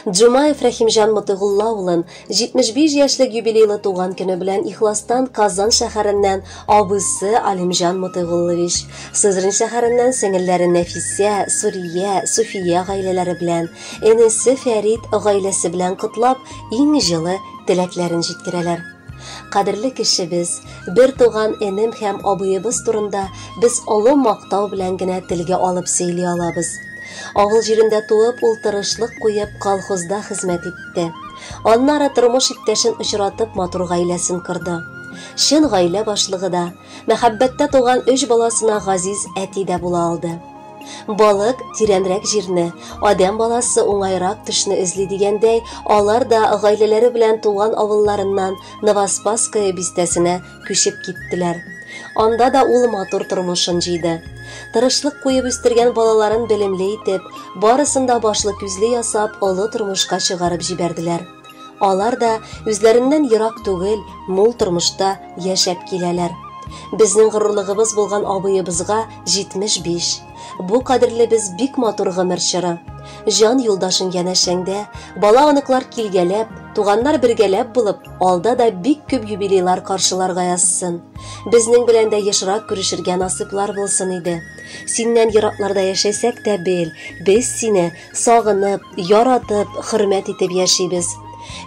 Jumayev Rahimjan Mutug'ulla улын 75 яшьлек юбилейлы туган көне белән Ихластан Казан шәһәреннән абысы Алимжан Мутug'уллович, Сызрань шәһәреннән сеңелләре Нәфисә, Сурия, Суфия гаиләләре белән, энесе Фәрид гаиләсе белән котлап, иң җылы теләкләрен җиткерәләр. Кадерле кешебез, бер туган энем һәм абыебыз турында без олы мактау белән генә телгә алып сөйли алабыз. Авыл җирендә туып, ул тырышлык куеп, колхозда хезмәт итте. Аннары тормыш иптәшен очратып, матур гаиләсен кырды. Шын гаилә башлыгы да, мәхәббәттә туган 3 баласына газиз әти дә була алды. Балык тирәнрәк җирне, адам баласы уңайрак төшне эзли дигәндәй, алар да гаиләләре белән туган авылларыннан Новоспасская бистәсенә күчеп киттеләр. Анда да ул матур тормышын җыйды. Тырышлык куеп үстергән балаларын белемле итеп, барысында башлы күзле ясап, олы тормышка чыгарып җибәрделәр. Алар да үзләреннән ерак түгел, мул тормышта яшәп киләләр. Безнең горурлыгыбыз булган абыебызга 75. Бу кадерле без бик матур гомер чоры. Жан юлдашын янәшәңдә, бала аныклар килгәләп, туганнар бергәләп булып, алда да бик күп юбилейлар каршыларга язсын. Безнең белән дә ешрак күрешергә насыплар булсын иде. Синнән еракларда яшәсәк тә бел, без сине сагынып, яратып, хөрмәт итеп яшибез.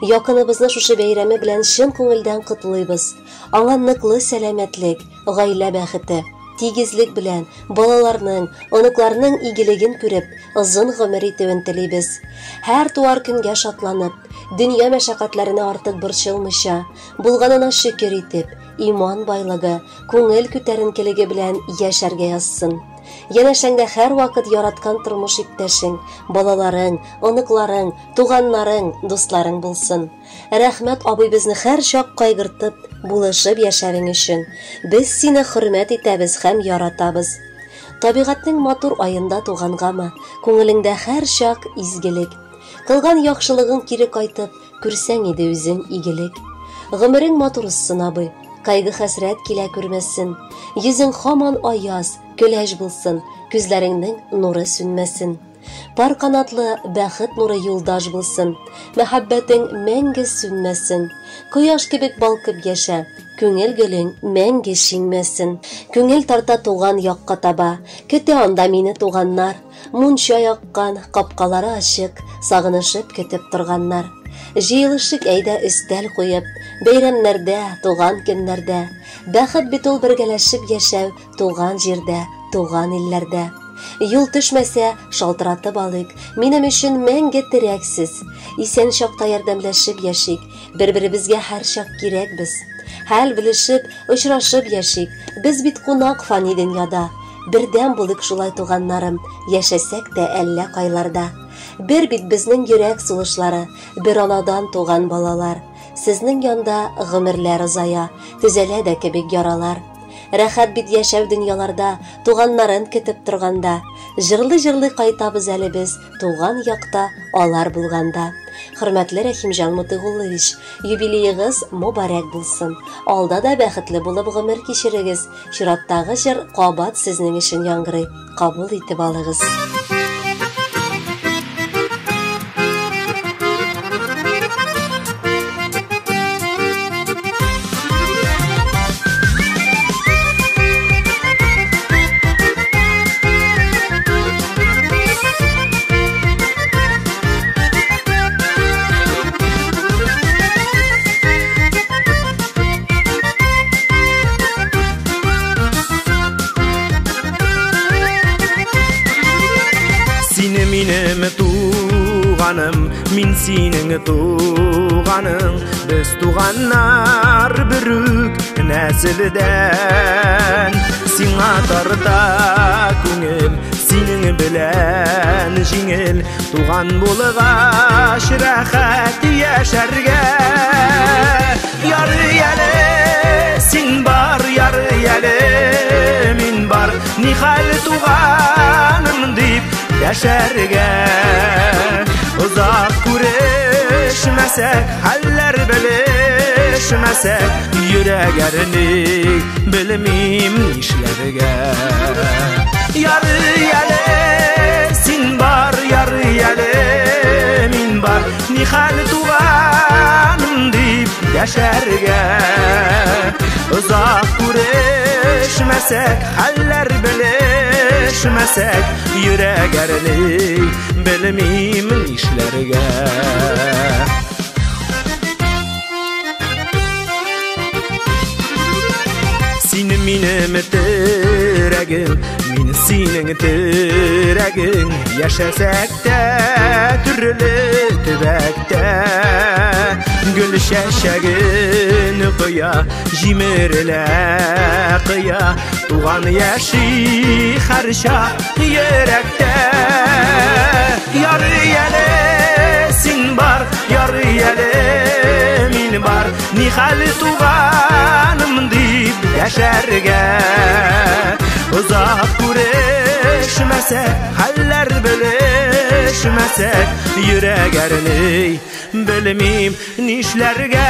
Якыныбызны шушы бәйрәме белән чын күңелдән котлыйбыз. Аңа ныклы сәламәтлек, гаилә бәхете, тигезлек белән балаларның, оныкларның игелеген күреп, озын гомер итүен телибез. Һәр туар көнгә шатланып, дөнья мәшәкатьләренә артык борчылмыйча, булганына шөкер итеп, иман байлыгы, күңел күтәренкелеге белән яшәргә язсын. Янәшәңдә һәр вакыт яраткан тормыш иптәшең, балаларың, оныкларың, туганнарың, дусларың булсын. Рәхмәт абый безне һәр чак кайгыртып, булышып яшәвең өчен. Без сине хөрмәт итәбез һәм яратабыз. Табигатьнең матур айында тугангамы, күңелеңдә һәр чак изгелек. Кылган яхшылыгың кире кайтып, күрсәң иде үзең игелек. Гомерең матур үссен абый, кайгы хәсрәт килә күрмәсен. Йөзең һаман аяз, көләч булсын, күзләреңнең нуры сүнмәсен. Пар канатлы бәхет нуры юлдаш булсын, мәхәббәтең мәңге сүнмәсен. Кояш кебек балкып яшә, күңел гөлең мәңге шиңмәсен. Күңел тарта туган якка таба, көтә анда мине туганнар. Мунча яккан, капкалары ачык, сагынышып көтеп торганнар. Җыелышык әйдә өстәл куеп, бәйрәмнәрдә, туган көннәрдә. Бәхет бит ул бергәләшеп яшәү туган җирдә, туган илләрдә. Юл төшмәсә, шалтыратып алыйк, минем өчен мәңге терәксез. Исән чакта ярдәмләшеп яшик, бер-беребезгә һәр чак кирәкбез. Хәл белешеп, очрашып яшик, без бит кунак фани дөньяда. Бердәм булык шулай туганнарым, яшәсәк тә әллә кайларда. Бер бит безнең йөрәк сулышлары, бер анадан туган балалар. Сезнең янда гомерләр озая, төзәлә дә кебек яралар. Рәхәт бит яшәү дөньяларда, туганнарын көтеп торганда. Җырлый-җырлый кайтабыз әле без, туган якта алар булганда. Хөрмәтле Рәхимҗан Мутug'уллович, юбилеегыз мубарәк булсын. Алда да бәхетле булып гомер кичерегез. Чираттагы җыр кабат сезнең өчен яңгырый. Кабул итеп алыгыз. Min sening tuğanın, biz tuğanlar bürük nesilden. Sina tarta күңел, sening bilen жиңел, tuğan bulğaş rəxət yaşarga. Yarı yəli, sin bar, yarı yəli, min bar, nihal tuğanım deyip yaşarga. Uzak күрешмәсәк, хәлләр белешмәсәк, йөрәк әрнек белмим нишләргә. Яры яле, син бар, яры яле, мин бар, yaşarga. Uzak görüşmesek, haller bilişmesek, yüreğerini bilmeyim işlerge. Senin benim teregim, min senin teregin. Yaşasak da türlü tübekte, gül şeşegin kıya, jimirle kıya. Tuğan yaşı harşa yürekte. Yar yele sin bar, yar yele min bar. Nihal tuğanım deyip yaşarga. Uzak görüşmesek, haller bilişmesek, yüreğerini bilmeyim nişlerge.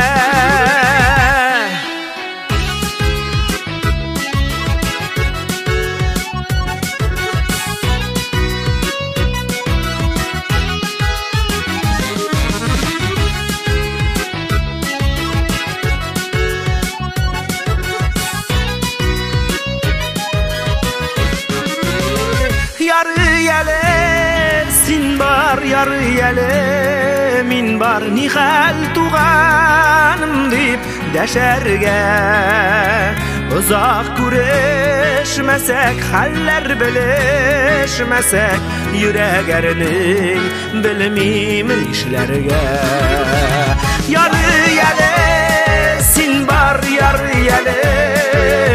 Yar yele min bar, nihal tuğanım deyip deşerge. Uzak görüşmesek, haller bilişmesek, yüreğerini bilmeyim işlerge. Yar yele sin bar, yar yele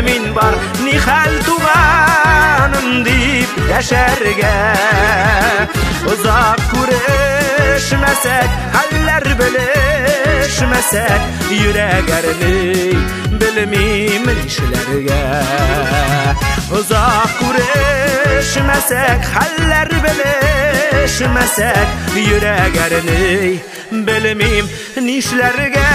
min bar, nihal tuğanım deyip deşerge. Uzak görüşmesek, haller bilişmesek, yüreğerini bilmeyim işlerge. Uzak görüşmesek, haller bilişmesek, yüreğerini bilmeyim nişlerge.